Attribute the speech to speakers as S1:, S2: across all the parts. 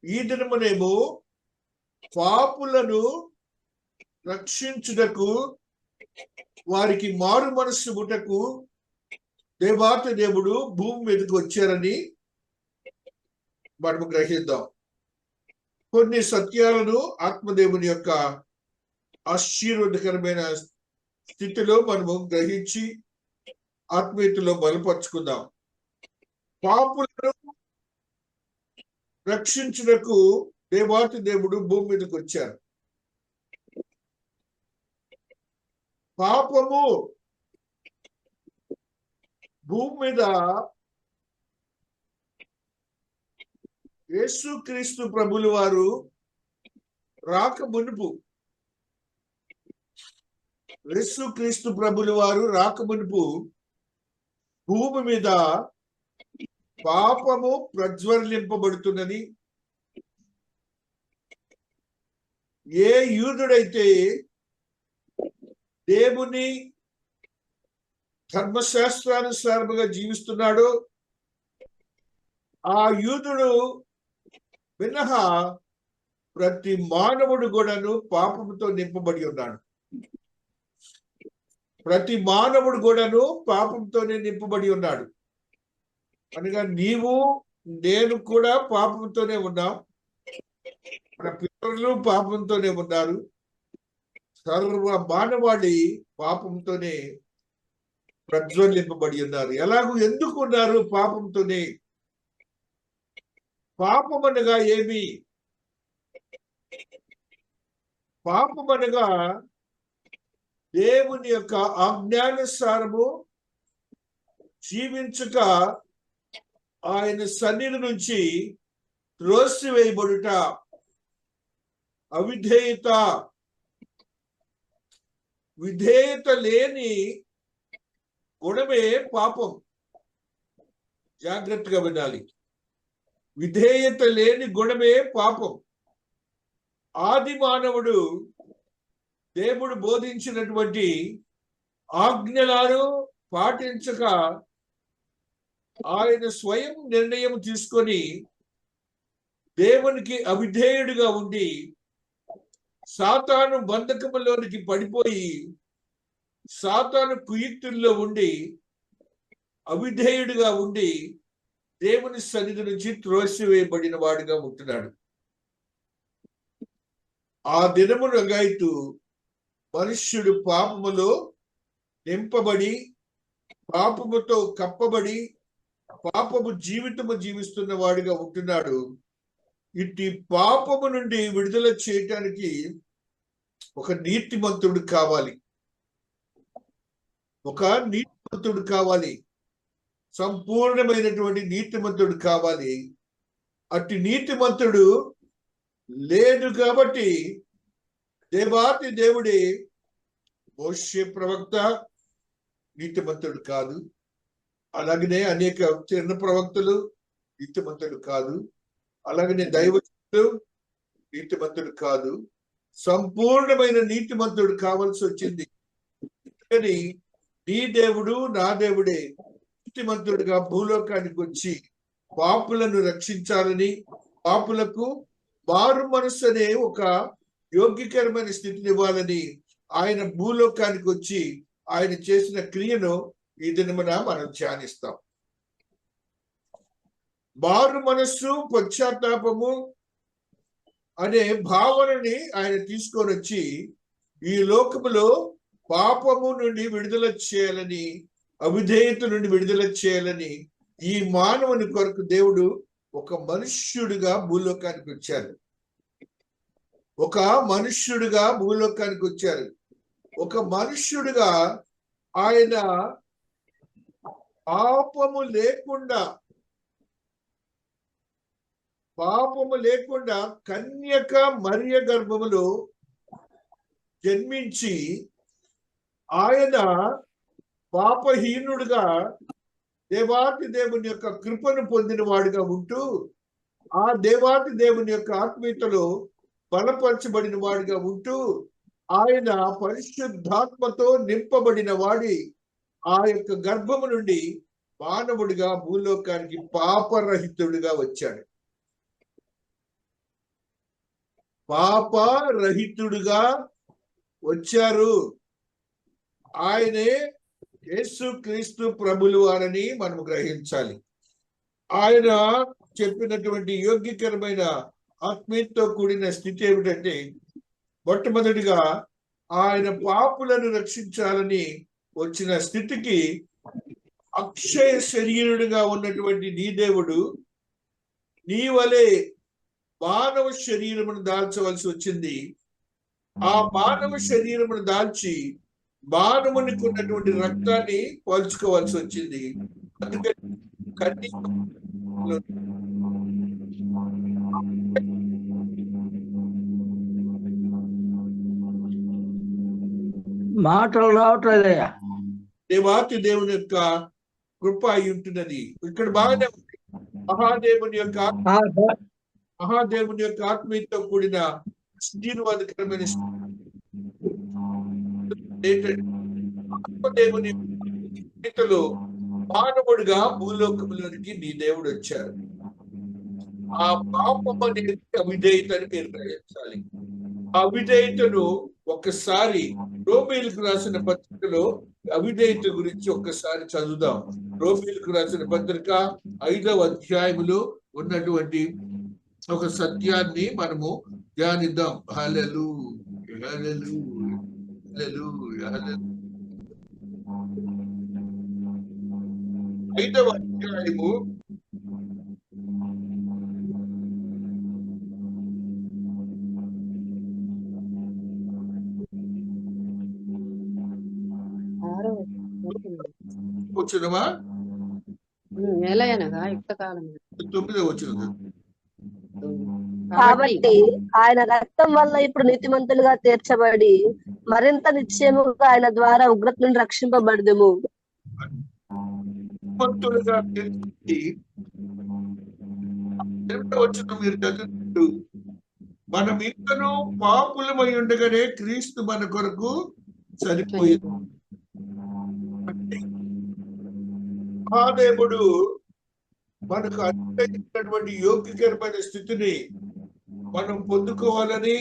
S1: ఈ దినమునేమో పాపులను రక్షించుటకు, వారికి మారు మనస్సు ముటకు దేవాతి దేవుడు భూమి మీదకి వచ్చారని మనము గ్రహిద్దాం. కొన్ని సత్యాలను ఆత్మదేవుని యొక్క ఆశీర్వాదకరమైన స్థితిలో మనము గ్రహించి ఆత్మీయతలో బలపరుచుకుందాం. పాపులను రక్షించుటకు దేవాతి దేవుడు భూమి మీదకి వచ్చారు. పాపము భూమి మీద యేసుక్రీస్తు ప్రభులు వారు రాక మునుపు, యేసుక్రీస్తు ప్రభులు వారు రాక మునుపు భూమి మీద పాపము ప్రజ్వలింపబడుతున్నది. ఏ యూదుడైతే దేవుని ధర్మశాస్త్రానుసారముగా జీవిస్తున్నాడో ఆ యూదుడు మినహా ప్రతి మానవుడు కూడాను పాపముతో నింపబడి ఉన్నాడు. ప్రతి మానవుడు కూడాను పాపంతోనే నింపబడి ఉన్నాడు. అనగా నీవు నేను కూడా పాపంతోనే ఉన్నాం. మన పితరులు పాపంతోనే ఉన్నారు. సర్వ మానవాళి పాపంతోనే ప్రజ్వలింపబడి ఉన్నారు. ఎలాగూ ఎందుకు ఉన్నారు పాపంతోనే? పాపం అనగా ఏమి? పాపం అనగా దేవుని యొక్క ఆజ్ఞానుసారము జీవించుట, ఆయన సన్నిధి నుంచి త్రోసివేయబడుట, అవిధేయత. విధేయత లేని గుణమే పాపం. జాగ్రత్తగా వినాలి. విధేయత లేని గుణమే పాపం. ఆది మానవుడు దేవుడు బోధించినటువంటి ఆజ్ఞలను పాటించక ఆయన స్వయం నిర్ణయం తీసుకొని దేవునికి అవిధేయుడిగా ఉండి సాతాను బంధకములోనికి పడిపోయి సాతాను కుయుక్తుల్లో ఉండి అవిధేయుడిగా ఉండి దేవుని సన్నిధి నుంచి త్రోసివేయబడిన వాడిగా ఉంటున్నాడు. ఆ దినమున గైతు మనుష్యుడు పాపములో నింపబడి పాపముతో కప్పబడి పాపము జీవితము జీవిస్తున్న వాడిగా ఉంటున్నాడు. ఇట్టి పాపము నుండి విడుదల చేయటానికి ఒక నీతిమంతుడు కావాలి. ఒక నీతిమంతుడు కావాలి. సంపూర్ణమైనటువంటి నీతిమంతుడు కావాలి. అట్టి నీతిమంతుడు లేదు కాబట్టి దేవాతి దేవుడే మోషే ప్రవక్త నీతిమంతుడు కాదు. అలాగనే అనేక చిన్న ప్రవక్తలు నీతిమంతుడు కాదు. అలాగనే దైవజనులు నీతిమంతుడు కాదు. సంపూర్ణమైన నీతిమంతుడు కావాల్సి వచ్చింది. కానీ నీ దేవుడు నా దేవుడే నీతిమంతుడిగా భూలోకానికి వచ్చి పాపులను రక్షించాలని, పాపులకు మారు మనస్సు అనే ఒక యోగ్యకరమైన స్థితిని ఇవ్వాలని ఆయన భూలోకానికి వచ్చి ఆయన చేసిన క్రియను ఈ దినమున మనం ధ్యానిస్తాం. మారు మనస్సు, పశ్చాత్తాపము అనే భావనని ఆయన తీసుకొని వచ్చి ఈ లోకములో పాపము నుండి విడుదల చేయాలని, అవిధేయత నుండి విడుదల చేయాలని ఈ మానవుని కొరకు దేవుడు ఒక మనుష్యుడిగా భూలోకానికి వచ్చారు. ఒక మనుష్యుడిగా భూలోకానికి వచ్చారు. ఒక మనుష్యుడిగా ఆయన పాపము లేకుండా కన్యక మరియ గర్భములో జన్మించి ఆయన పాపహీనుడుగా దేవాతి దేవుని యొక్క కృపను పొందిన వాడిగా ఉంటూ ఆ దేవాతి దేవుని యొక్క ఆత్మీయతలో బలపరచబడిన వాడిగా ఉంటూ ఆయన పరిశుద్ధాత్మతో నింపబడిన వాడి ఆ యొక్క గర్భము నుండి మానవుడిగా భూలోకానికి పాపరహితుడిగా వచ్చాడు. పాప రహితుడుగా వచ్చారు. ఆయనే యేసు క్రీస్తు ప్రభులు వారని మనం గ్రహించాలి. ఆయన చెప్పినటువంటి యోగ్యకరమైన ఆత్మీయతతో కూడిన స్థితి ఏమిటంటే, మొట్టమొదటిగా ఆయన పాపులను రక్షించాలని వచ్చిన స్థితికి అక్షయ శరీరుడుగా ఉన్నటువంటి నీ దేవుడు నీ వలె మానవ శరీరమును దాల్చవలసి వచ్చింది. ఆ మానవ శరీరమును దాల్చి మానవునికి ఉన్నటువంటి రక్తాన్ని పోల్చుకోవాల్సి వచ్చింది. అందుకని కన్నీ
S2: మాటలు రావట్లేదయ్యా.
S1: దేవాతి దేవుని యొక్క కృప అయి ఉంటున్నది. ఇక్కడ బాగానే ఉంది. మహాదేవుని యొక్క ఆత్మీయతో కూడిన ఆశీర్వాదకరమైన ఆత్మదేవుని స్థితిలో మానవుడిగా భూలోకములోనికి నీ దేవుడు వచ్చారు. ఆ పాపం అనేది అవిధేయతని మీరు గ్రహించాలి. ఆ అవిధేయతను ఒక్కసారి రోమీలకు రాసిన పత్రికలో అవిధేయత గురించి ఒక్కసారి చదువుదాం. రోమీలకు రాసిన పత్రిక 5వ అధ్యాయములో ఉన్నటువంటి ఒక సత్యాన్ని మనము ధ్యానిద్దాం. హల్లెలూయా, హల్లెలూయా, హల్లెలూయా, హల్లెలూయా. 5వ అధ్యాయము
S3: 6వ
S1: వచనమా
S3: నెలయనగా యుక్త కాలం
S1: 9వ వచనం.
S4: కాబట్టి ఆయన రక్తం వల్ల ఇప్పుడు నీతిమంతులుగా తీర్చబడి మరింత నిశ్చయముగా ఆయన ద్వారా ఉగ్రత నుండి రక్షింపబడదుము.
S1: నీతిమంతులుగా తీర్చి 8వ వచనం మీరు చదువుతూ, మనం ఇంకనూ పాపులమై ఉండగానే క్రీస్తు మన కొరకు చనిపోయింది. మహాదేవుడు మనకు అనుగ్రహించినటువంటి యోగ్యకరమైన స్థితిని మనం పొందుకోవాలని,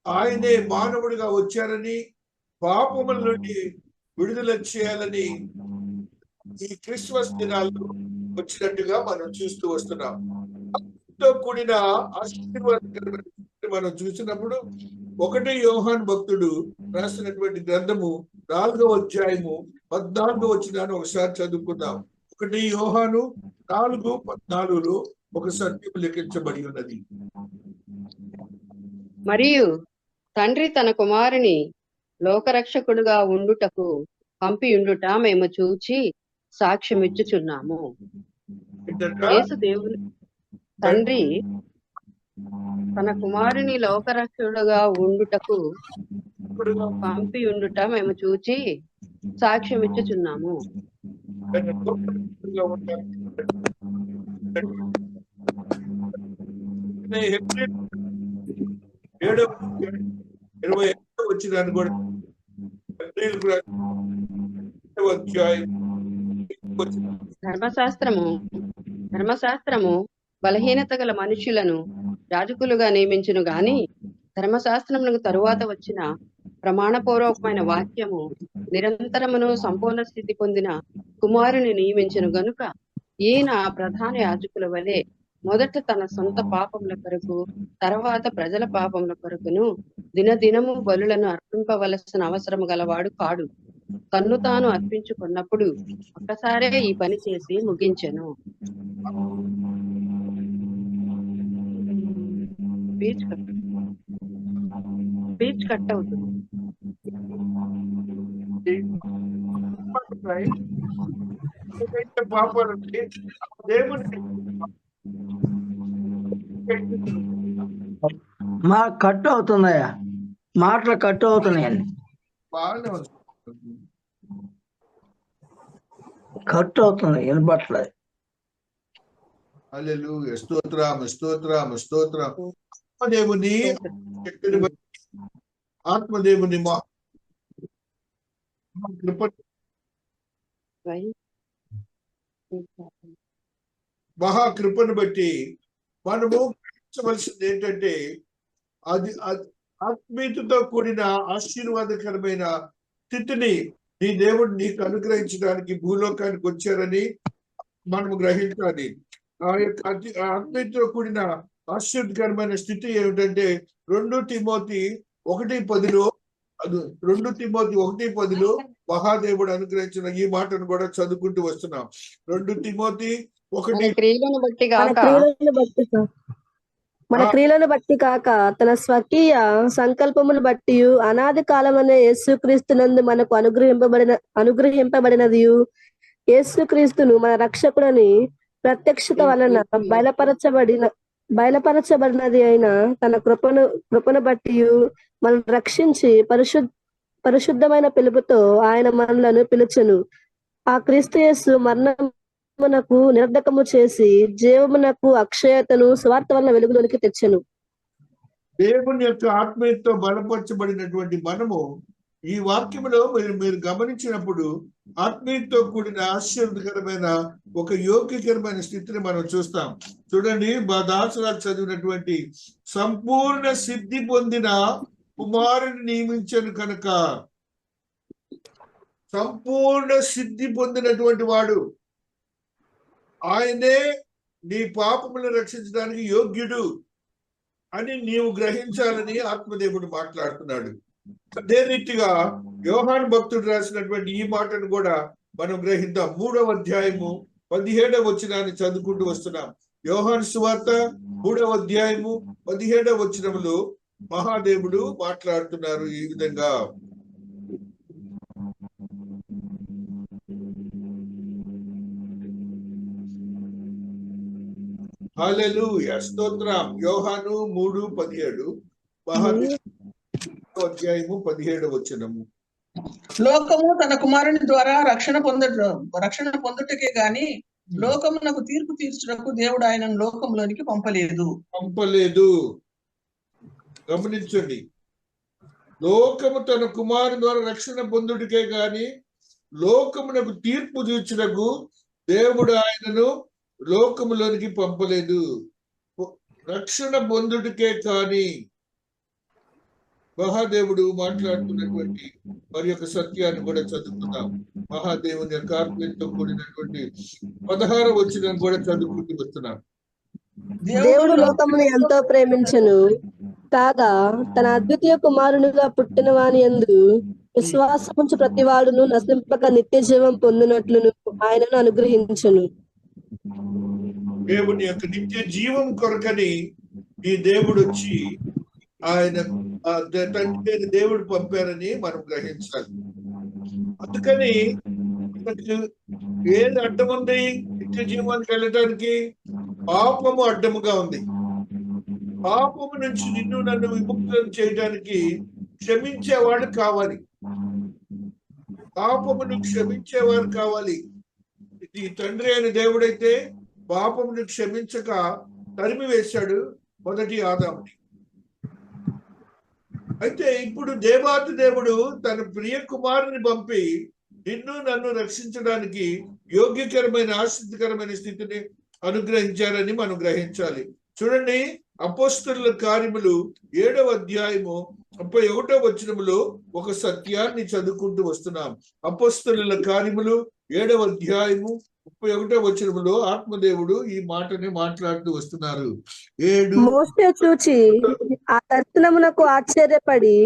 S1: ఆయనే మానవుడిగా వచ్చారని, పాపముల నుండి విడుదల చేయాలని ఈ క్రిస్మస్ దినాల్లో వచ్చినట్టుగా మనం చూస్తూ వస్తున్నాం. తో కూడిన ఆశీర్వాదకరమైన స్థితిని మనం చూసినప్పుడు 1 యోహాను భక్తుడు రాసినటువంటి గ్రంథము 4వ అధ్యాయము 14వ వచనాన్ని ఒకసారి చదువుకుందాం. 1 యోహాను 4:14లో ఒక సత్యం లిఖించబడి ఉన్నది.
S3: మరియు తండ్రి తన కుమారుని లోకరక్షకుడుగా ఉండుటకు పంపియుండుట మేము చూచి సాక్ష్యమిచ్చుచున్నాము. యేసు దేవుని తండ్రి తన కుమారుని లోకరక్షకుడుగా ఉండుటకు పంపియుండుట మేము చూచి సాక్ష్యమిచ్చుచున్నాము.
S1: వచ్చినాను కూడా
S3: ధర్మశాస్త్రము బలహీనత గల మనుషులను యాజకులుగా నియమించును గాని ధర్మశాస్త్రమునకు తరువాత వచ్చిన ప్రమాణపూర్వకమైన వాక్యము నిరంతరమును సంపూర్ణ స్థితి పొందిన కుమారుని నియమించును గనుక ఈయన ప్రధాన యాజకుల వలె మొదట తన సొంత పాపముల కొరకు తర్వాత ప్రజల పాపముల కొరకును దినదినము బలులను అర్పింపవలసిన అవసరము గలవాడు కాడు. తన్ను తాను అర్పించుకున్నప్పుడు ఒక్కసారే ఈ పని చేసి ముగించెను. స్పీచ్ కట్ అవుతుంది.
S2: మా కట్ అవుతుందయ్యా, మాటలు కట్ అవుతున్నాయండి, కట్ అవుతుంది, వినపట్లేదు.
S1: హల్లెలూయా, స్తోత్రం స్తోత్రం స్తోత్రం. ఆత్మదేవుని శక్తిని బట్టి, ఆత్మదేవుని మహాకృపను బట్టి మనము గ్రహించవలసింది ఏంటంటే, అది ఆత్మీయతతో కూడిన ఆశీర్వాదకరమైన స్థితిని నీ దేవుడు నీకు అనుగ్రహించడానికి భూలోకానికి వచ్చారని మనము గ్రహించాలి. ఆ యొక్క ఆత్మీయతతో కూడిన ఆశ్చర్యకరమైన స్థితి ఏమిటంటే 2 తిమోతి 1:10 మహాదేవుడు అనుగ్రహించిన ఈ మాటను కూడా చదువుకుంటూ వస్తున్నాం. 2 తిమోతి 1
S3: క్రియలను బట్టి కాక
S4: మన క్రియలను బట్టి కాక తన స్వకీయ సంకల్పమును బట్టి అనాది కాలమనే యేసుక్రీస్తునందు మనకు అనుగ్రహింపబడినది యేసుక్రీస్తును మన రక్షకుడని ప్రత్యక్షత వలన బయలుపరచబడినది అయిన తన కృపను బట్టి మనం రక్షించి పరిశుద్ధమైన పిలుపుతో ఆయన మనలను పిలుచును. ఆ క్రీస్తు యేసు మరణమునకు నిర్ధకము చేసి జీవమునకు అక్షయతను సువార్త వలన వెలుగులోనికి తెచ్చెను.
S1: దేవుని యొక్క ఆత్మీయతతో బలపరచబడినటువంటి మనము ఈ వాక్యములో మీరు గమనించినప్పుడు ఆత్మీయతతో కూడిన ఆశ్చర్యకరమైన ఒక యోగ్యకరమైన స్థితిని మనం చూస్తాం. చూడండి, దాసురాలు చదివినటువంటి సంపూర్ణ సిద్ధి పొందిన కుమారుని నియమించను కనుక. సంపూర్ణ సిద్ధి పొందినటువంటి వాడు ఆయనే నీ పాపములను రక్షించడానికి యోగ్యుడు అని నీవు గ్రహించాలని ఆత్మదేవుడు మాట్లాడుతున్నాడు. అదే రీతిగా యోహాను భక్తుడు రాసినటువంటి ఈ మాటను కూడా మనం గ్రహిద్దాం. 3వ అధ్యాయము 17వ వచనాన్ని చదువుకుంటూ వస్తున్నాం. యోహాను సువార్త 3వ అధ్యాయము 17వ వచనములో మహాదేవుడు మాట్లాడుతున్నారు ఈ విధంగా. హల్లెలూయా, స్తోత్రం. యోహాను 3:17 అధ్యాయము 17వ వచనము.
S5: లోకము తన కుమారుని ద్వారా రక్షణ పొందుటకే గాని లోకమునకు తీర్పు తీర్చుటకు దేవుడు ఆయనను లోకంలోనికి పంపలేదు.
S1: గమనించండి, లోకము తన కుమారుని ద్వారా రక్షణ పొందుటకే గాని లోకమునకు తీర్పు తీర్చుటకు దేవుడు ఆయనను లోకములోనికి పంపలేదు. రక్షణ పొందుటకే కానీ మహాదేవుడు మాట్లాడుతున్నటువంటి మరి యొక్క సత్యాన్ని కూడా చదువుతున్నాం. మహాదేవుని యొక్క ఆత్మీయతతో కూడినటువంటి 16వ వచనం కూడా చదువుకుంటూ వస్తున్నాం.
S4: దేవుడు లోకమును ఎంతో ప్రేమించెను కాగా తన అద్వితీయ కుమారునిగా పుట్టిన వాని యందు విశ్వాసముంచు ప్రతివాడును నశింపక నిత్య జీవం పొందినట్లును ఆయనను అనుగ్రహించెను.
S1: దేవుని యొక్క నిత్య జీవం కొరకని ఈ దేవుడు వచ్చి ఆయన తండ్రి దేవుడు పంపారని మనం గ్రహించాలి. అందుకని ఏది అడ్డం ఉంది నిత్య జీవానికి వెళ్ళటానికి? పాపము అడ్డముగా ఉంది. పాపము నుంచి నిన్ను నన్ను విముక్తం చేయడానికి క్షమించేవాడు కావాలి. పాపమును క్షమించేవారు కావాలి. ఈ తండ్రి అయిన దేవుడైతే పాపమును క్షమించక తరిమి వేశాడు మొదటి ఆదాముని. అయితే ఇప్పుడు దేవాతి దేవుడు తన ప్రియ కుమారుని పంపి నిన్ను నన్ను రక్షించడానికి యోగ్యకరమైన ఆసక్తికరమైన స్థితిని అనుగ్రహించారని మనం గ్రహించాలి. చూడండి, అపోస్తలుల కార్యములు 7వ అధ్యాయము 31వ వచనములో ఒక సత్యాన్ని చదువుకుంటూ వస్తున్నాం. అపోస్తలుల కార్యములు 7వ అధ్యాయము 31వ వచనములో ఆత్మదేవుడు ఈ మాటని మాట్లాడుతూ వస్తున్నారు.
S4: మోషే చూచి ఆ దర్శనమునకు ఆశ్చర్యపడి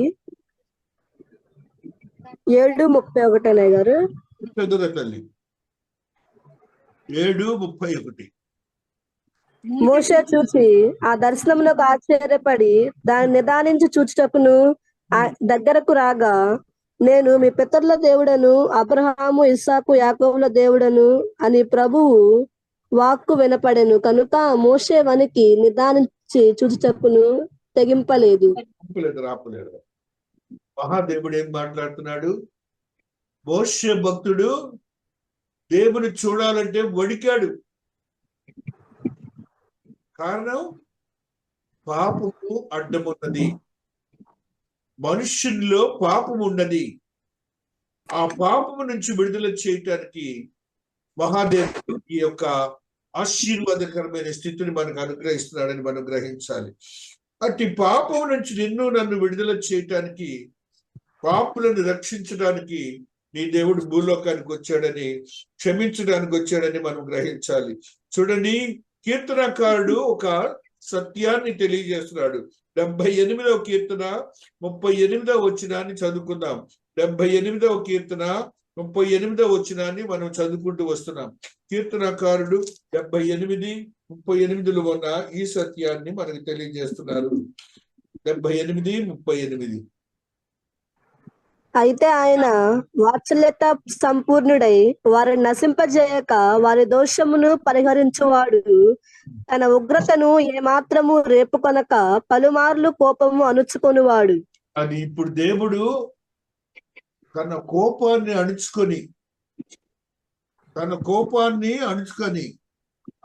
S4: 7:31 గారు
S1: తల్లి 7:31.
S4: మోషే చూచి ఆ దర్శనమునకు ఆశ్చర్యపడి దాన్ని నిదానించి చూచుటకును దగ్గరకు రాగా, నేను మీ పితరుల దేవుడను, అబ్రహాము, ఇస్సాకు, యాకోబుల దేవుడను అని ప్రభువు వాక్కు వినపడెను కనుక మోషే వనికి నిదానించి చూచుటకును తెగింపలేదు.
S1: మహాదేవుడు ఏం మాట్లాడుతున్నాడు? మోషే భక్తుడు దేవుని చూడాలంటే వణికాడు. కారణం, పాపము అడ్డమున్నది, మనుష్యుల్లో పాపం ఉన్నది. ఆ పాపము నుంచి విడుదల చేయటానికి మహాదేవుడు ఈ యొక్క ఆశీర్వాదకరమైన స్థితిని మనకు అనుగ్రహిస్తున్నాడని మనం గ్రహించాలి. అట్టి పాపం నుంచి నిన్ను నన్ను విడుదల చేయటానికి, పాపులను రక్షించడానికి నీ దేవుడు భూలోకానికి వచ్చాడని, క్షమించడానికి వచ్చాడని మనం గ్రహించాలి. చూడండి, కీర్తనకారుడు ఒక సత్యాన్ని తెలియజేస్తున్నాడు. 78వ కీర్తన 38వ వచనాన్ని చదువుకుందాం. 78వ కీర్తన 38వ వచనాన్ని మనం చదువుకుంటూ వస్తున్నాం. కీర్తనకారుడు 78:38లో ఉన్న ఈ సత్యాన్ని మనకు తెలియజేస్తున్నారు. 78:38.
S4: అయితే ఆయన వాత్సల్యత సంపూర్ణుడై వారిని నశింపజేయక వారి దోషమును పరిహరించువాడు, తన ఉగ్రతను ఏమాత్రము రేపుకొనక పలుమార్లు కోపము అణుచుకొనివాడు.
S1: అది ఇప్పుడు దేవుడు తన కోపాన్ని అణుచుకొని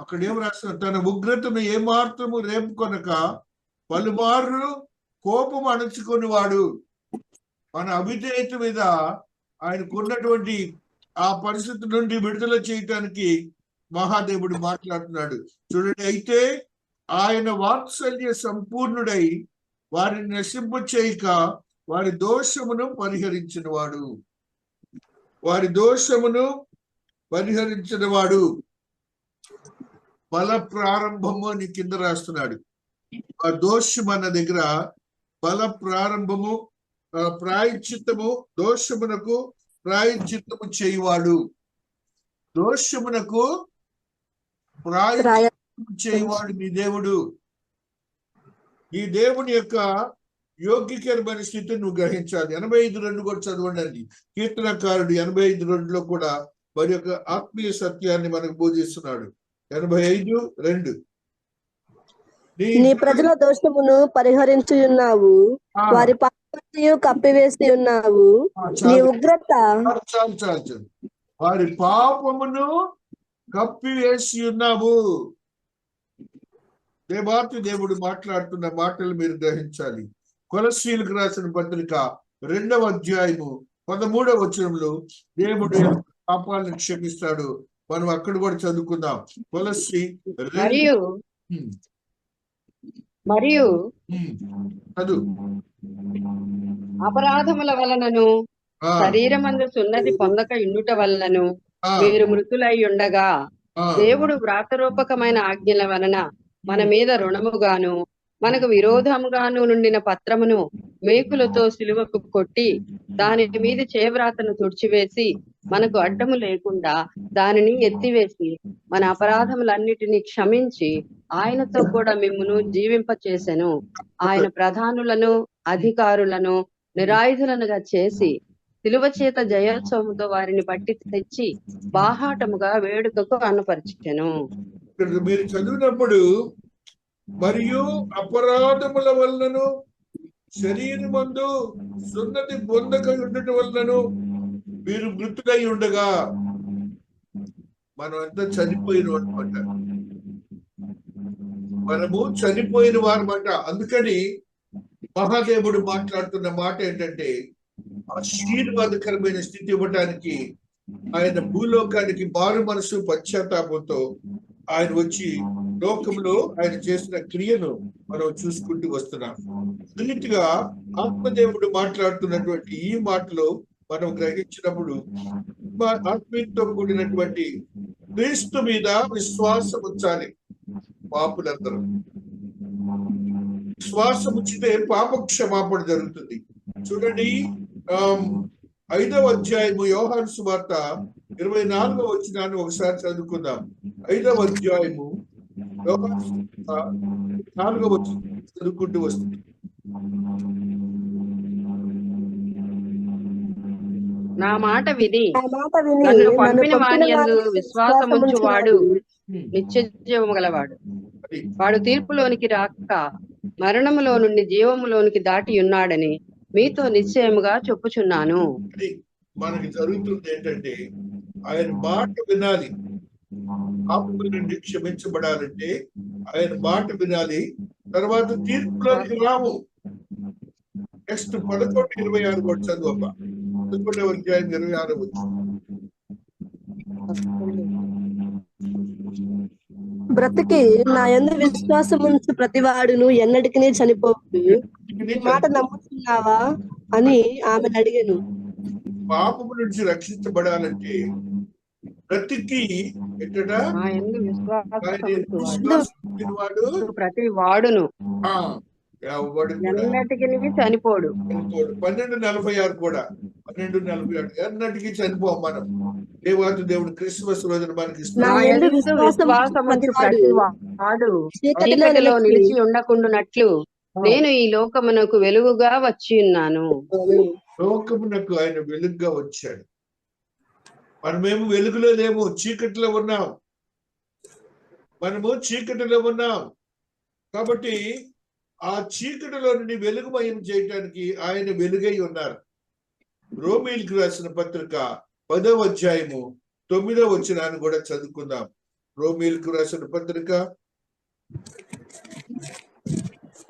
S1: అక్కడ ఏం రాస్తున్నారు? తన ఉగ్రతను ఏమాత్రము రేపుకొనక పలుమార్లు కోపం అణుచుకొని వాడు. మన అవిధేయత మీద ఆయనకున్నటువంటి ఆ పరిస్థితి నుండి విడుదల చేయటానికి మహాదేవుడు మాట్లాడుతున్నాడు. చూడండి, అయితే ఆయన వాత్సల్య సంపూర్ణుడై వారిని నశింపు చేయక వారి దోషమును పరిహరించిన వాడు. బల ప్రారంభము అని కింద రాస్తున్నాడు. ఆ దోషం అన్న దగ్గర బల ప్రారంభము, ప్రాయశ్చిత్తము, దోషమునకు ప్రాయశ్చిత్తము చేయువాడు. దోషమునకు ప్రాయశ్చిత్తము చేయువాడు నీ దేవుడు. ఈ దేవుని యొక్క యోగ్యకరమైన స్థితిని నువ్వు గ్రహించాలి. 85:2 కూడా చదవండి. కీర్తనకారుడు 85:2లో కూడా మరి యొక్క ఆత్మీయ సత్యాన్ని మనకు బోధిస్తున్నాడు. 85:2.
S4: నీ ప్రజల దోషమును పరిహరించి ఉన్నావు, వారి పాపమును కప్పివేసి ఉన్నావు. నీ ఉగ్రత
S1: చాలు. వారి పాపమును కప్పివేసి ఉన్నావు. దేవాతి దేవుడు మాట్లాడుతున్న మాటలు మీరు గ్రహించాలి. కొలస్సీలకు రాసిన పత్రిక 2వ అధ్యాయము 13వ వచనంలో దేవుడు పాపాలను క్షమిస్తాడు. మనం అక్కడ కూడా చదువుకుందాం. కొలస్సీ
S3: మరియు
S1: చదువు.
S3: అపరాధముల వలనను శరీరమందు సున్నతి పొందక ఇండుట వలనను మీరు మృతులై ఉండగా దేవుడు వ్రాతరూపకమైన ఆజ్ఞల వలన మన మీద రుణముగాను మనకు విరోధముగాను నుండిన పత్రమును మేకులతో సిలువకు కొట్టి దాని మీద చేవ్రాతను తుడిచివేసి మనకు అడ్డము లేకుండా దానిని ఎత్తివేసి మన అపరాధములన్నిటినీ క్షమించి ఆయనతో కూడా మిమ్మును జీవింపచేసెను. ఆయన ప్రధానులను అధికారులను నిరాయుధులనుగా చేసి సిలువ చేత జయోత్సవముతో వారిని పట్టి తెచ్చి బాహాటముగా వేడుకకు అనుపరిచెను.
S1: మీరు చదివినప్పుడు మరియు అపరాధముల వలనను శరీరమందు సున్నతి పొందక ఉండటం వలనను మీరు మృతులై ఉండగా, మనం అంతా చనిపోయిన అనమాట. మనము చనిపోయిన వారమాట. అందుకని మహాదేవుడు మాట్లాడుతున్న మాట ఏంటంటే, ఆశీర్వాదకరమైన స్థితి ఇవ్వటానికి ఆయన భూలోకానికి మారు మనసు పశ్చాత్తాపంతో ఆయన వచ్చి లోకంలో ఆయన చేసిన క్రియను మనం చూసుకుంటూ వస్తున్నాం. అన్నిటిగా ఆత్మదేవుడు మాట్లాడుతున్నటువంటి ఈ మాటలో మనం గ్రహించినప్పుడు ఆత్మీయతో కూడినటువంటి క్రీస్తు మీద విశ్వాసం ఉంచాలి. పాపులందరూ విశ్వాసం ఉంచితే పాప క్షమాపణ జరుగుతుంది. చూడండి, 5వ అధ్యాయము యోహాను సువార్త 24వ వచనాన్ని ఒకసారి చదువుకుందాం. 5వ అధ్యాయము యోహాను సువార్త 4వ వచనం చదువుకుంటూ వస్తుంది.
S3: నా మాట విని నన్ను పంపిన వాని యందు విశ్వాసముంచువాడు నిత్య జీవము గలవాడు. వాడు తీర్పులోనికి రాక మరణములో నుండి జీవములోనికి దాటి ఉన్నాడని మీతో నిశ్చయముగా చెప్పుచున్నాను.
S1: మనకి జరుగుతుంది ఏంటంటే, ఆయన మాట వినాలి. పాపముల నుండి క్షమించబడాలంటే ఆయన మాట వినాలి. తర్వాత తీర్పులోకి రాము. నెక్స్ట్ 11:26 కూడా చదువు. 11వ అధ్యాయం 26వ వచనం.
S4: బ్రతికి నా యందు విశ్వాసం ఉంచు ప్రతివాడును ఎన్నటికి చనిపోవద్దు. ఈ మాట నమ్ముతున్నావా అని ఆమెను అడిగాను.
S1: పాపము నుంచి రక్షించబడాలంటే బ్రతికి ఎట్టట
S3: నా యందు
S1: విశ్వాసం వాడు
S3: ప్రతి వాడును
S1: వాడు కూడా
S3: ఎన్నటికి చనిపోడు.
S1: 12:46 కూడా 12:46 ఎన్నటికీ చనిపోం మనం. దేవాతి దేవుడు క్రిస్మస్ రోజున మనకి
S3: నా యందు విశ్వాసం ఉంచు ప్రతి వాడు చీకటిలో నిలిచి ఉండకుండానట్లు నేను ఈ లోకమునకు వెలుగుగా వచ్చి ఉన్నాను.
S1: లోకమునకు ఆయన వెలుగుగా వచ్చాడు. మనమేమో వెలుగులో లేము, చీకటిలో ఉన్నాం. మనము చీకటిలో ఉన్నాం కాబట్టి ఆ చీకటిలో నుండి వెలుగుమయం చేయటానికి ఆయన వెలుగై ఉన్నారు. రోమీయులకు రాసిన పత్రిక 10వ అధ్యాయము 9వ వచనాన్ని కూడా చదువుకుందాం. రోమీయులకు రాసిన పత్రిక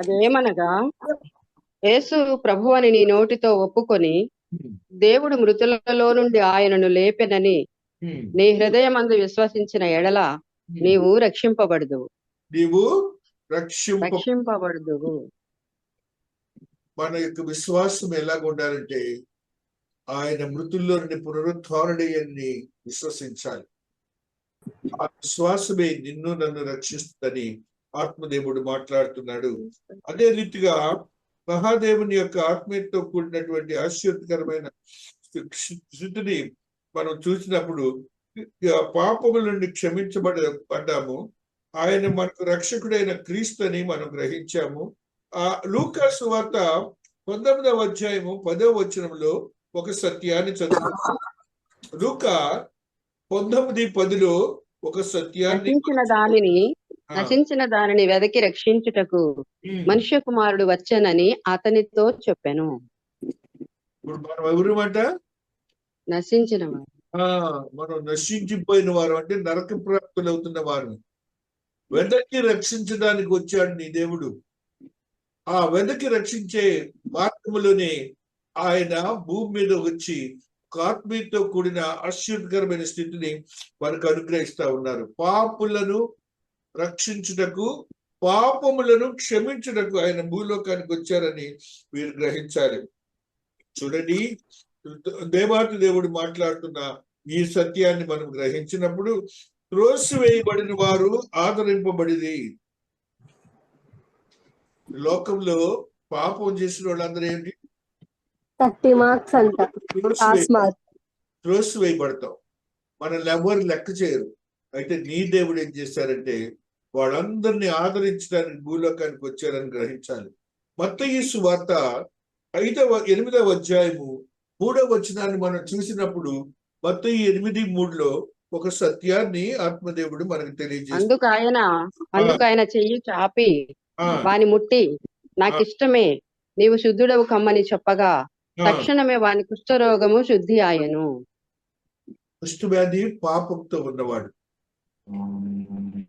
S3: అదేమనగా, యేసు ప్రభువు అని నీ నోటితో ఒప్పుకొని దేవుడు మృతులలో నుండి ఆయనను లేపెనని నీ హృదయమందు విశ్వసించిన ఎడల నీవు రక్షింపబడదు.
S1: మన యొక్క విశ్వాసం ఎలాగ ఉండాలంటే ఆయన మృతుల్లో నుండి పునరుత్థానుడని విశ్వసించాలి. ఆ విశ్వాసమే నిన్ను నన్ను రక్షిస్తుందని ఆత్మదేవుడు మాట్లాడుతున్నాడు. అదే రీతిగా మహాదేవుని యొక్క ఆత్మీయతతో కూడినటువంటి ఆశ్చర్యకరమైన స్థితిని మనం చూసినప్పుడు పాపముల నుండి క్షమించబడ్డాము. ఆయన మనకు రక్షకుడైన క్రీస్తు అని మనం గ్రహించాము. ఆ లూకా సువార్త 19వ అధ్యాయము 10వ వచనంలో ఒక సత్యాన్ని చదువుతాం. లూకా 19:10లో ఒక సత్యాన్ని,
S3: నశించిన దానిని వెదకి రక్షించుటకు మనుష్య కుమారుడు వచ్చానని అతనితో చెప్పాను.
S1: ఇప్పుడు మనం ఎవరమాట?
S3: నశించిన
S1: మనం నశించిపోయిన వారు అంటే నరక ప్రాప్తులు అవుతున్న వారు. వెదకి రక్షించడానికి వచ్చాడు నీ దేవుడు. ఆ వెదకి రక్షించే మార్గములోనే ఆయన భూమి మీద వచ్చి ఆత్మీయతో కూడిన ఆశ్చర్యకరమైన స్థితిని మనకు అనుగ్రహిస్తా ఉన్నారు. పాపులను రక్షించుటకు, పాపములను క్షమించుటకు ఆయన భూలోకానికి వచ్చారని మీరు గ్రహించాలి. చూడండి, దేవాతి దేవుడు మాట్లాడుతున్న ఈ సత్యాన్ని మనం గ్రహించినప్పుడు త్రోసివేయబడిన వారు ఆదరింపబడిది. లోకంలో పాపం చేసిన వాళ్ళందరూ ఏంటి?
S4: 30 మార్క్స్ అంట.
S1: త్రోసివేయబడతాం. మనల్ని ఎవరు లెక్క చేయరు. అయితే నీ దేవుడు ఏం చేశారంటే వాళ్ళందరినీ ఆదరించడానికి భూలోకానికి వచ్చారని గ్రహించాలి. మత్తయి సువార్త 8వ అధ్యాయము 3వ వచనాన్ని మనం చూసినప్పుడు మత్తయి 8:3లో ఒక సత్యాన్ని ఆత్మదేవుడు మనకు తెలియజేస్తాడు.
S3: అందుకు ఆయన చెయ్యి చాపి వాని ముట్టి నాకిష్టమే నీవు శుద్ధుడవు కమ్మని చెప్పగా తక్షణమే వాని కుష్ఠరోగము శుద్ధి ఆయను.
S1: కుష్ఠవ్యాధి పాపంతో ఉన్నవాడు.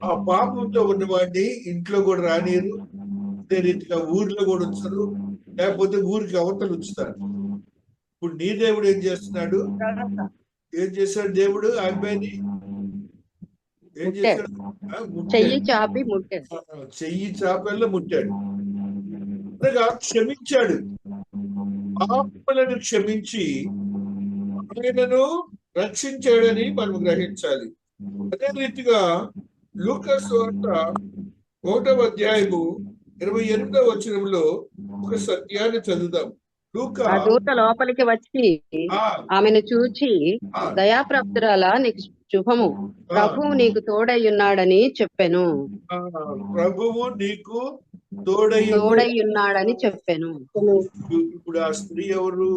S1: ఆ పాపంతో ఉన్నవాడిని ఇంట్లో కూడా రానియరు, అదే రీతిగా ఊర్లో కూడా ఉంచరు, లేకపోతే ఊరికి అవతలు ఉంచుతారు. ఇప్పుడు నీ దేవుడు ఏం చేస్తున్నాడు? ఏం చేశాడు దేవుడు? ఆ అబ్బాయిని ఏం చేశాడు?
S3: చెయ్యి చాపెల్లో ముట్టాడు. అనగా క్షమించాడు. పాపములను క్షమించి ఆయనను రక్షించాడని మనం గ్రహించాలి. అదే రీతిగా లూకా సువార్త 1వ అధ్యాయము 28వ వచనంలో ఒక సత్యాన్ని చదువుదాం. లూకా దూత లోపలికి వచ్చి ఆమెను చూచి దయాప్రాప్తురాలా నీకు శుభము, ప్రభువు నీకు తోడై ఉన్నాడని చెప్పాను.
S1: ప్రభువు నీకు తోడై
S3: ఉన్నాడని చెప్పాను.
S1: ఇప్పుడు ఆ స్త్రీ ఎవరు?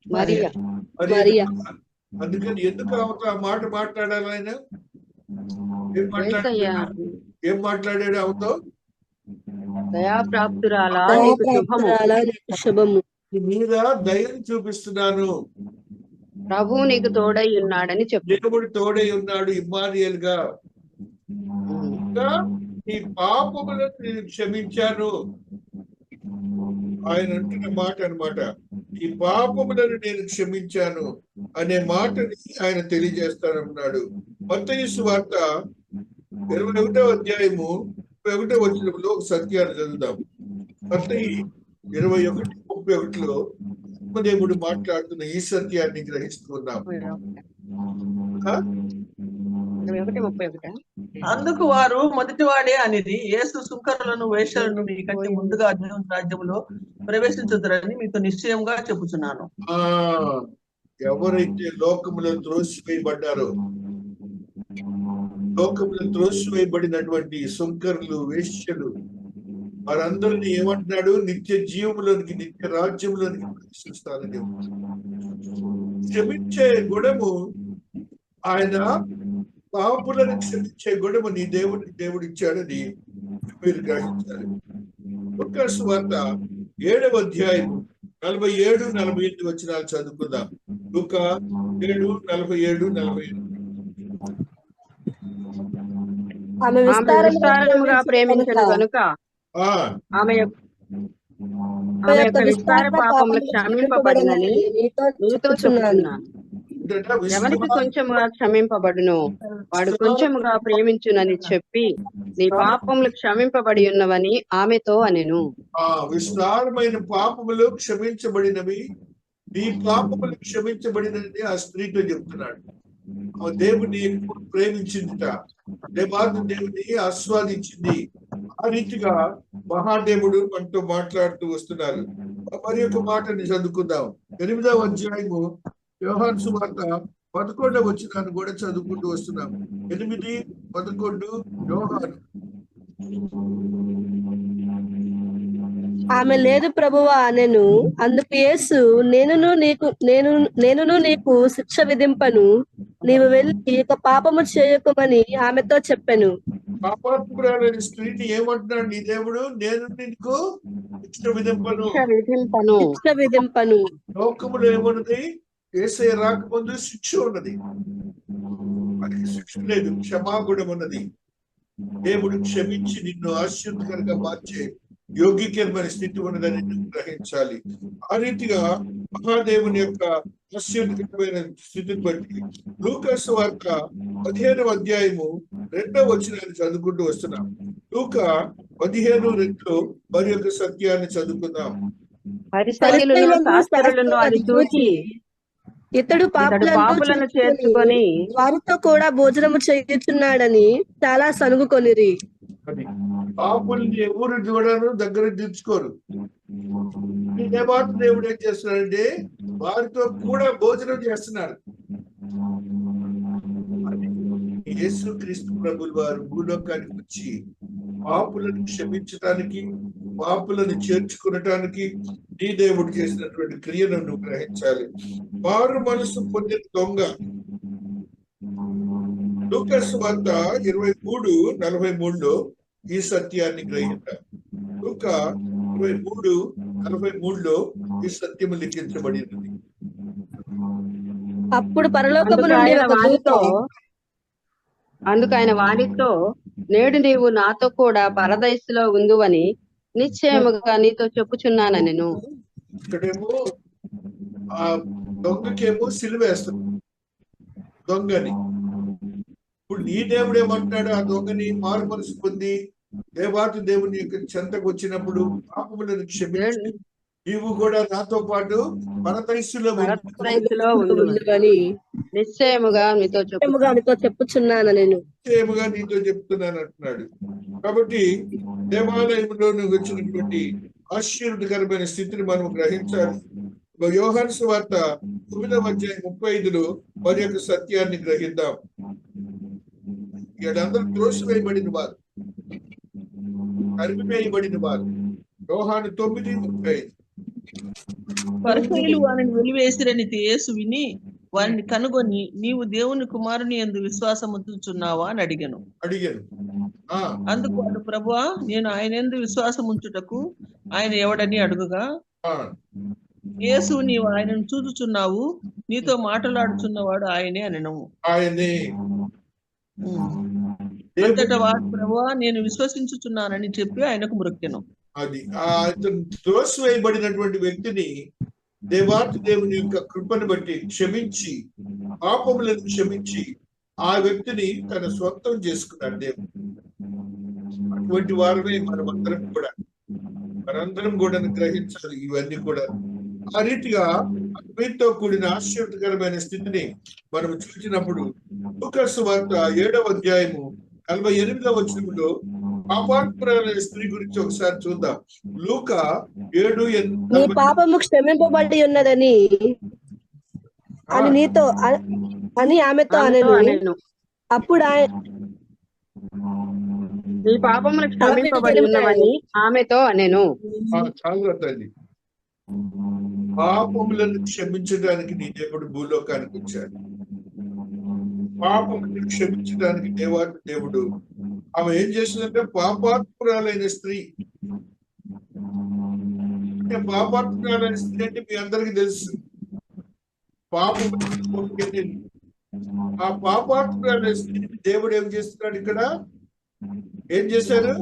S1: మరియా. అందుకని ఎందుకు ఆ మాట మాట్లాడాలి? ఆయన ఏం మాట్లాడాడు? అవుతో
S3: దయాప్రాప్తురాలా నీకు శుభము,
S1: మీద దయను చూపిస్తున్నాను,
S3: ప్రభువు నీకు తోడై ఉన్నాడని చెప్పు.
S1: దేవుడు తోడై ఉన్నాడు ఇమ్మానుయేల్ గా. నీ పాపములను నేను క్షమించాను. ఆయన అంటున్న మాట అన్నమాట. ఈ పాపములను నేను క్షమించాను అనే మాటని ఆయన తెలియజేస్తానన్నాడు. మత్తయి సువార్త 21వ అధ్యాయము 31వ వచనంలో ఒక సత్యాన్ని చదువుదాం. మత్తయి 21:31లో దేవుడు మాట్లాడుతున్న ఈ సత్యాన్ని గ్రహిస్తున్నాం.
S3: 21:31.
S5: అందుకు వారు మొదటివాడే అనేది, యేసు సుంకరులను వేశ్యలను మీకంటే ముందుగా దేవుని రాజ్యములో ప్రవేశించుదురని మీతో నిశ్చయంగా చెప్పుచున్నాను.
S1: ఎవరైతే లోకములో త్రోసివేయబడ్డారో, లోకములో త్రోసివేయబడినటువంటి సుంకరులు, వేశ్యలు, వారందరినీ ఏమంటున్నాడు? నిత్య జీవములోనికి, నిత్య రాజ్యంలోనికి ప్రవేశిస్తారని. క్షమించే గుణము, ఆయన పాపులను క్షమించే గుణము నీ దేవుడు ఇచ్చాడని మీరు గ్రహించాలి. లూకా సువార్త 7వ అధ్యాయము 47-48 వచనాలు చదువుకుందాం. లూకా 7:47-48.
S4: ఆమె
S3: విస్తారముగా ప్రేమించను కనుక ఆమె యొక్క విస్తార పాపములు క్షమింపబడినని నీతో చెప్పుచున్నాను. ఎవరికి కొంచెముగా క్షమింపబడును వాడు కొంచెముగా ప్రేమించునని చెప్పి నీ పాపములు క్షమింపబడి ఉన్నవని ఆమెతో అనెను.
S1: విస్తారమైన పాపములు క్షమించబడినవి, నీ పాపములు క్షమించబడినని ఆ స్త్రీతో చెప్తున్నాడు. దేవుని ప్రేమించిందిట, దేవుని ఆస్వాదించింది. ఆ రీతిగా మహాదేవుడు మనతో మాట్లాడుతూ వస్తున్నారు. మరి ఒక మాటని చదువుకుందాం. 8వ అధ్యాయము యోహాను సువార్త 11వ వచనాన్ని కూడా చదువుకుంటూ వస్తున్నాం. 8-11 యోహాను.
S4: ఆమె లేదు ప్రభువా అనెను. అందుకు యేసు, నేనును నీకు శిక్ష విధింపను, నీవు వెళ్ళి ఇక పాపము చేయకుమని ఆమెతో చెప్పెను.
S1: పాపాత్మురాలైన స్త్రీని ఏమంటున్నాడు నీ దేవుడు? నేను నీకు శిక్ష విధింపను. లోకములో ఏమన్నది? యేసయ్య రాకముందు శిక్ష ఉన్నది, మనకి శిక్ష లేదు, క్షమాగుణం ఉన్నది. దేవుడు క్షమించి నిన్ను ఆశీర్వదకరంగా మార్చే యోగ్యకరమైన స్థితి ఉన్నదని నువ్వు గ్రహించాలి. ఆ రీతిగా మహాదేవుని యొక్క ఆశీర్వదకరమైన స్థితిని బట్టి లూకా సువార్త 15వ అధ్యాయము 2వ వచనాన్ని చదువుకుంటూ వస్తున్నాం. లూకా 15:2 మరి యొక్క సత్యాన్ని చదువుకుందాం.
S3: అది చూచి
S4: ఇతడు పాపులను చేర్చుకొని వారితో కూడా భోజనము చేయుచున్నాడని చాలా సనుగుకొనిరి.
S1: పాపుల్ని ఎవరు చూడను, దగ్గర తీర్చుకోరు. దేవుడు ఏం చేస్తున్నాడంటే వారితో కూడా భోజనం చేస్తున్నాడు. యేసుక్రీస్తు ప్రభులు వారు భూలోకానికి వచ్చి పాపులను క్షమించటానికి, పాపులను చేర్చుకునటానికి నీ దేవుడు చేసినటువంటి క్రియను నువ్వు గ్రహించాలి. మారు మనసు పొందిన దొంగ. లూకా సువార్త 23:43లో ఈ సత్యాన్ని గ్రహించాలి. లూకా 23:43లో ఈ సత్యము లిఖించబడినది.
S4: అప్పుడు పరలోకము నుండి ఒక దూత
S3: అందుకు ఆయన వారితో, నేడు నీవు నాతో కూడా పరదైసులో ఉందువని నిశ్చయముగా నీతో చెప్పుచున్నాను. నేను
S1: ఇక్కడేమో ఆ దొంగకేమో సిలువేస్తాడు దొంగని. ఇప్పుడు నీ దేవుడు ఏమంటాడు? ఆ దొంగని మారు మనసు పొంది దేవాతి దేవుని యొక్క చెంతకు వచ్చినప్పుడు పాపములను క్షమించి నీవు కూడా నాతో పాటు పరదైసులో
S4: ఉండువని
S3: నిశ్చయముగా నీతో
S4: చెప్పుచున్నాను. నేను
S1: నిశ్చయముగా నీతో చెప్తున్నాను అంటున్నాడు. కాబట్టి దేవాలయంలో వచ్చినటువంటి ఆశీర్వదకరమైన స్థితిని మనం గ్రహించాలి. యోహాను సువార్త 9వ అధ్యాయం 35లో వారి యొక్క సత్యాన్ని గ్రహిద్దాం. వీళ్ళందరూ త్రోసివేయబడిన వారు, అరిపివేయబడిన వారు. యోహాను 9:35.
S5: పరిసయ్యులు వారిని వెలివేసిరని యేసు విని వారిని కనుగొని, నీవు దేవుని కుమారుని యందు విశ్వాసం ఉంచుచున్నావా అని అడిగాను. అందుకు వాడు, ప్రభువా, నేను ఆయన యందు విశ్వాసం ఉంచుటకు ఆయన ఎవడని అడుగుగా, యేసు, నీవు ఆయనను చూచుచున్నావు, నీతో మాట్లాడుచున్నవాడు ఆయనే అనెను. అంతటా వాడు, ప్రభువా, నేను విశ్వసించుచున్నానని చెప్పి ఆయనకు మ్రొక్కెను.
S1: అది త్రోసివేయబడినటువంటి వ్యక్తిని దేవాతి దేవుని యొక్క కృపను బట్టి క్షమించి, పాపములను క్షమించి ఆ వ్యక్తిని తన సొంతం చేసుకున్నాడు దేవుడు. అటువంటి వారమే మనందరం కూడా గ్రహించాలి ఇవన్నీ కూడా. ఆ రీతిగా వీటితో కూడిన ఆశ్చర్యకరమైన స్థితిని మనం చూసినప్పుడు లూకా సువార్త 7వ అధ్యాయము 48వ వచనంలో పాపాత్మురాలైన స్త్రీ గురించి ఒకసారి చూద్దాం. లూకా 7:48.
S4: నీ పాపము క్షమింపబడి ఉన్నదని అని నీతో అని ఆమెతో అనెను. అప్పుడు
S3: నీ పాపములు క్షమింపబడి ఉన్నవని ఆమెతో అనెను.
S1: చాలా తల్లి, పాపములను క్షమించడానికి నీ దేవుడు భూలోకానికి వచ్చాడు. పాపములను క్షమించడానికి దేవుడు ఆమె ఏం చేసిందంటే పాపాత్మురాలైన స్త్రీ. పాపాత్మురాలైన స్త్రీ అంటే మీ అందరికీ తెలుసు, పాపం. ఆ పాపాత్మురాలైన స్త్రీని దేవుడు ఏం చేస్తున్నాడు? ఇక్కడ ఏం చేశారు?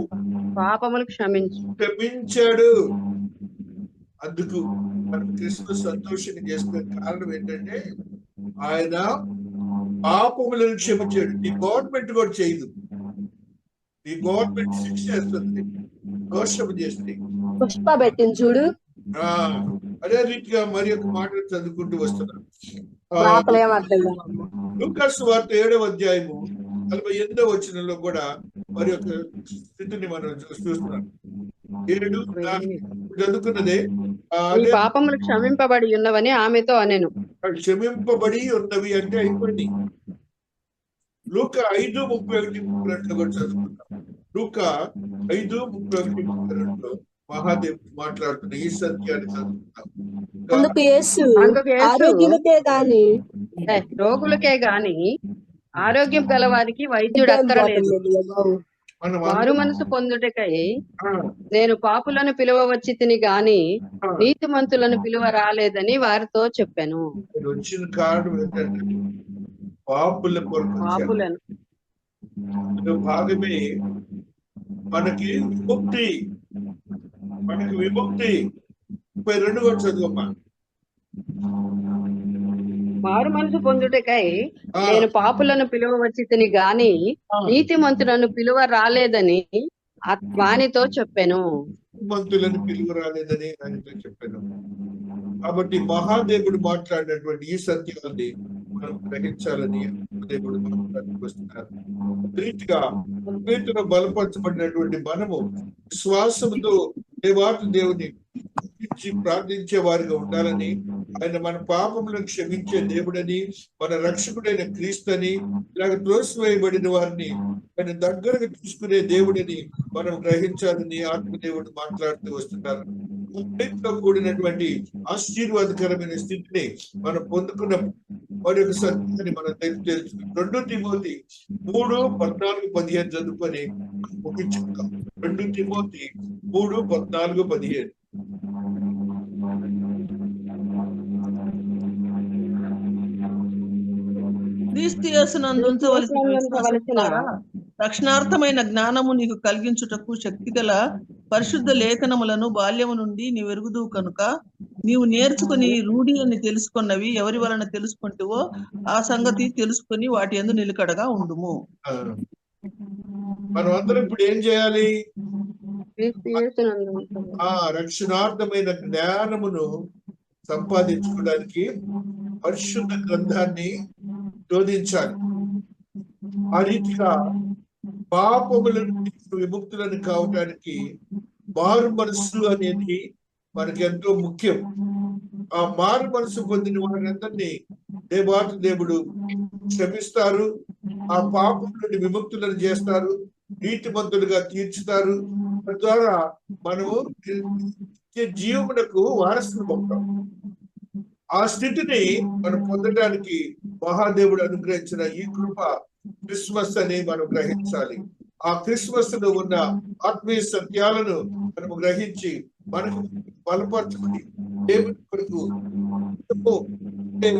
S3: పాపములు
S1: క్షమించాడు. అందుకు మనం క్రిస్మస్ సంతోషంగా చేసుకునే కారణం ఏంటంటే ఆయన పాపములను క్షమించాడు. ఈ గవర్నమెంట్ కూడా చేయదు. ఈ గవర్నమెంట్ శిక్ష చేస్తుంది దోషం చేస్తే.
S4: పుష్ప పెట్టింది చూడు.
S1: అదే రీతిగా మరి ఒక మాట చదువుకుంటూ వస్తున్నాం. లూకా సువార్త 7వ అధ్యాయము 48వ వచనంలో కూడా మరి ఒక స్థితిని మనం చూస్తున్నాం. 7 చదువుకున్నదే
S3: పాపములు క్షమింపబడి ఉన్నవని ఆమెతో అనెను.
S1: క్షమింపబడి ఉన్నవి అంటే అయిపోయింది. లూకా 5:31 కూడా చదువుకుంటాం. లూకా 5:31 మహాదేవుడు మాట్లాడుతున్న ఈ సత్యాన్ని చదువుకుంటాం.
S4: అందుకు యేసు
S3: రోగులకే గాని ఆరోగ్యం గలవారికి వైద్యుడు అక్కరలేదు. మారు మనసు పొందుటకై నేను పాపులను పిలువవచ్చి తిని గాని నీతిమంతులను పిలువ రాలేదని వారితో చెప్పాను.
S1: వచ్చిన కారణం ఏంటంటే పాపులను భాగమే మనకి విముక్తి. 32 కూడా చదువమ్మా.
S3: మారు మనసు పొందుటకై నేను పాపులను పిలువవచ్చి తిని గాని నీతిమంతులను పిలువ రాలేదని వానితో చెప్పాను.
S1: మంతులను పిలువ రాలేదని ఆయనతో చెప్పాను. కాబట్టి మహాదేవుడు మాట్లాడినటువంటి ఈ సత్యాన్ని మనం గ్రహించాలని దేవుడు వస్తున్నారు. రీతిగా పేతులో బలపరచబడినటువంటి మనము విశ్వాసంతో దేవుని ప్రార్థించే వారిగా ఉండాలని, ఆయన మన పాపములను క్షమించే దేవుడని, మన రక్షకుడైన క్రీస్తుని, ఇలాగ త్రోసివేయబడిన వారిని ఆయన దగ్గరకు తీసుకునే దేవుడిని మనం గ్రహించాలని ఆత్మదేవుడు మాట్లాడుతూ వస్తున్నారు. కూడినటువంటి ఆశీర్వాదకరమైన స్థితిని మనం పొందుకున్న మరి ఒక సత్యాన్ని మనం తెలుసు. 2 తిమోతి 3:14-15 చదువుకొని ముగించుకుంటాం. 2 తిమోతి 3:14-15.
S5: క్రీస్తు యేసునందు ఉంచవలసిన రక్షణార్థమైన జ్ఞానము నీకు కలిగించుటకు శక్తిగల పరిశుద్ధ లేఖనములను బాల్యము నుండి నీవు ఎరుగుదువు కనుక నీవు నేర్చుకుని రూఢి అని తెలుసుకున్నవి ఎవరి వలన తెలుసుకుంటావో ఆ సంగతి తెలుసుకుని వాటి యందు నిలకడగా ఉండుము.
S1: మనం అందరం ఇప్పుడు ఏం చేయాలి? రక్షణార్థమైన జ్ఞానమును సంపాదించుకోవడానికి పరిశుద్ధ గ్రంథాన్ని శోధించాలి. ఆ రీతిగా పాపములను విముక్తులను కావటానికి మారు మనసు అనేది మనకి ఎంతో ముఖ్యం. ఆ మారు మనసు పొందిన వారందరినీ దేవుడు క్షమిస్తారు, ఆ పాపం నుండి విముక్తులను చేస్తారు, నీతిమంతులుగా తీర్చుతారు. తద్వారా మనము జీవమునకు వారసులు పొందుతాం. ఆ స్థితిని మనం పొందడానికి మహాదేవుడు అనుగ్రహించిన ఈ కృప క్రిస్మస్ అని మనం గ్రహించాలి. ఆ క్రిస్మస్ లో ఉన్న ఆత్మీయ సత్యాలను మనము గ్రహించి మనకు బలపరచుకుని దేవుని కొరకు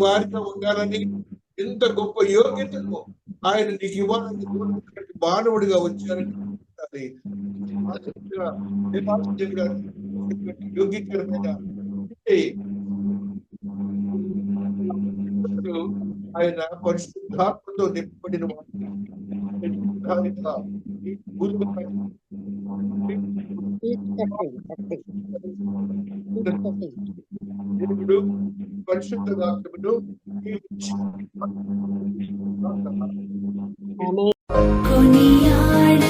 S1: వారిగా ఉండాలని, ఇంత గొప్ప యోగ్యతను ఆయన నీకు ఇవ్వాలని మానవుడిగా వచ్చారని యోగ్యకరమైన ఆయన పరిశుద్ధాత్మతో నింపబడిన వాడు. ఈ భూమిపై దేవుడు పరిశుద్ధాత్మను
S3: కొనియాడ